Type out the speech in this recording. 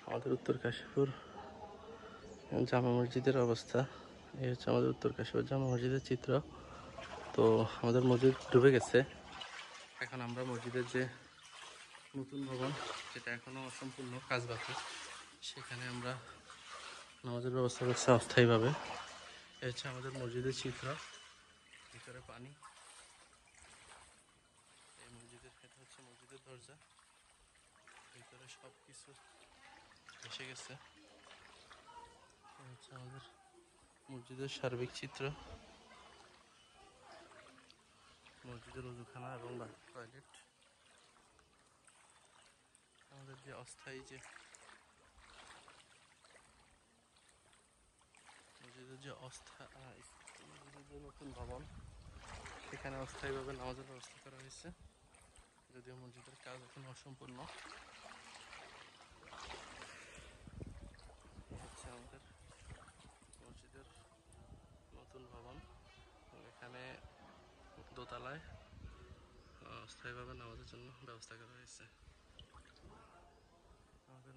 আমাদের উত্তর কাশীপুর জামা মসজিদের অবস্থা। এই হচ্ছে আমাদের উত্তর কাশীপুর জামা মসজিদের চিত্র। তো আমাদের মসজিদ ডুবে গেছে। এখন আমরা মসজিদের যে নতুন ভবন, যেটা এখনো অসম্পূর্ণ কাজ বাকি, সেখানে আমরা নামাজের ব্যবস্থা করছি অস্থায়ীভাবে। এই হচ্ছে আমাদের মসজিদের চিত্র। ভিতরে পানি। এই মসজিদের, এটা হচ্ছে মসজিদের দরজা। ভিতরে সব কিছু এসে গেছে। এই হচ্ছে আমাদের মসজিদের সার্বিক চিত্র। মসজিদের ওযুখানা এবং টয়লেট। আমাদের যে অস্থায়ী যে মসজিদের যে মসজিদের যে নতুন ভবন, সেখানে অস্থায়ীভাবে নামাজের ব্যবস্থা করা হয়েছে, যদিও মসজিদের কাজ এখন অসম্পূর্ণ। হচ্ছে আমাদের মসজিদের নতুন ভবন। এখানে দোতলায় অস্থায়ীভাবে নামাজের জন্য ব্যবস্থা করা হয়েছে। আমাদের